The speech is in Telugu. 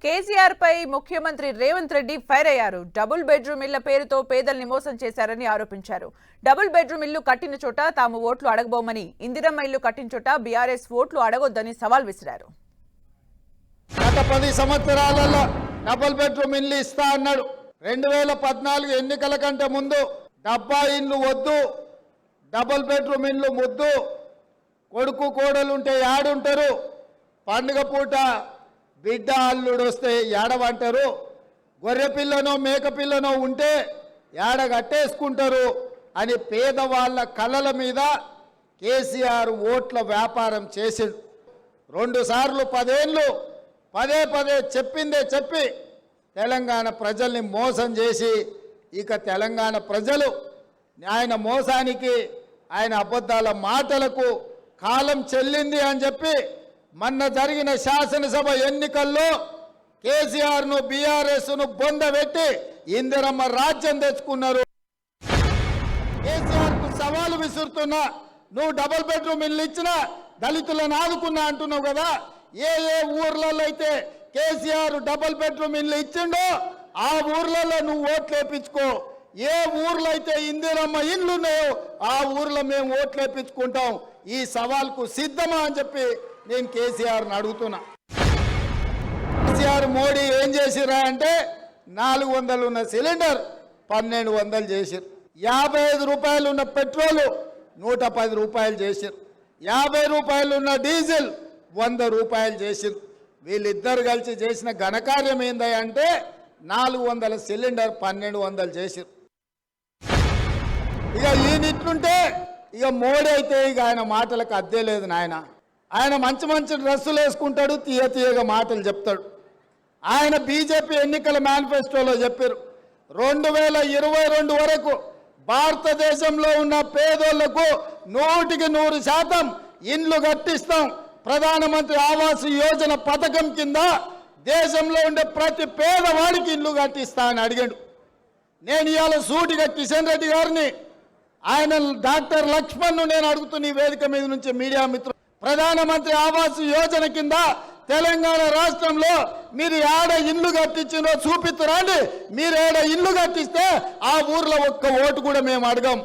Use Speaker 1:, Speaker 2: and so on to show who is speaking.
Speaker 1: కేసీఆర్ పై ముఖ్యమంత్రి రేవంత్ రెడ్డి ఫైర్ అయ్యారు. డబుల్ బెడ్రూమ్ ఇళ్ల పేరుతో పేదల్ని మోసం చేశారని ఆరోపించారు. డబుల్ బెడ్రూమ్ ఇల్లు కట్టిన చోట తాము ఓట్లు అడగబోమని, ఇందిరమ్మ ఇల్లు కట్టిన చోట బీఆర్ఎస్ ఓట్లు అడగొద్దని సవాల్ విసిరారు.
Speaker 2: గత 10 సంవత్సరాలలో డబుల్ బెడ్రూమ్ ఇల్లు ఇస్తా అన్నాడు. 2014 ఎన్నికల కంటే ముందు డబ్బా ఇల్లు వద్దు, డబుల్ బెడ్రూమ్ ఇల్లు ముద్దు, కొడుకు కోడలుంటే యాడుంటారు, పండుగ పూట బిడ్డ అల్లుడు వస్తే ఏడవంటారు, గొర్రె పిల్లనో మేక పిల్లనో ఉంటే ఏడ కట్టేసుకుంటారు అని పేదవాళ్ళ కళల మీద కేసీఆర్ ఓట్ల వ్యాపారం చేసిండు. 2 సార్లు 10 ఏళ్ళు పదే చెప్పిందే చెప్పి తెలంగాణ ప్రజల్ని మోసం చేసి, ఇక తెలంగాణ ప్రజలు ఆయన మోసానికి ఆయన అబద్ధాల మాటలకు కాలం చెల్లింది అని చెప్పి మొన్న జరిగిన శాసనసభ ఎన్నికల్లో కేసీఆర్ను బీఆర్ఎస్ను బొందబెట్టి ఇందిరమ్మ రాజ్యం తెచ్చుకున్నారు. కేసీఆర్కు సవాలు విసురుతున్నా, నువ్వు డబుల్ బెడ్రూమ్ ఇల్లు ఇచ్చినా దళితులను ఆదుకున్నా అంటున్నావు కదా. ఏ ఊర్లలో అయితే కేసీఆర్ డబుల్ బెడ్రూమ్ ఇల్లు ఇచ్చిండో ఆ ఊర్లలో నువ్వు ఓట్లు వేయించుకో. ఏ ఊర్లో అయితే ఇందిరమ్మ ఇల్లు ఉన్నాయో ఆ ఊర్లో మేము ఓట్లు వేయించుకుంటాం. ఈ సవాల్కు సిద్ధమా అని చెప్పి నేను కేసీఆర్ని అడుగుతున్నా. కేసీఆర్ మోడీ ఏం చేసిరా అంటే 400 ఉన్న సిలిండర్ 1200 చేసిరు. 55 రూపాయలు ఉన్న పెట్రోలు 110 రూపాయలు చేసిరు. 50 రూపాయలు ఉన్న డీజిల్ 100 రూపాయలు చేసిరు. వీళ్ళిద్దరు కలిసి చేసిన ఘనకార్యం ఏందంటే 400 సిలిండర్ 1200 చేసిరు. ఇక ఈయనిట్లుంటే ఇక మోడీ అయితే ఇక ఆయన మాటలకు అద్దే లేదు నాయన. ఆయన మంచి డ్రెస్సులు వేసుకుంటాడు, తీయగా మాటలు చెప్తాడు. ఆయన బీజేపీ ఎన్నికల మేనిఫెస్టోలో చెప్పారు 2022 వరకు భారతదేశంలో ఉన్న పేదోళ్లకు 100% ఇండ్లు కట్టిస్తాం. ప్రధానమంత్రి ఆవాస్ యోజన పథకం కింద దేశంలో ఉండే ప్రతి పేదవాడికి ఇల్లు కట్టిస్తా అని అడిగాడు. నేను ఇవాళ సూటిగా కిషన్ రెడ్డి గారిని, ఆయన డాక్టర్ లక్ష్మణ్ను నేను అడుగుతున్న ఈ వేదిక మీద నుంచి మీడియా మిత్రులు, ప్రధానమంత్రి ఆవాస్ యోజన కింద తెలంగాణ రాష్ట్రంలో మీరు ఏడ ఇల్లు కట్టించినో చూపిస్తురండి. మీరు ఏడ ఇల్లు కట్టిస్తే ఆ ఊర్లో ఒక్క ఓటు కూడా మేము అడగం.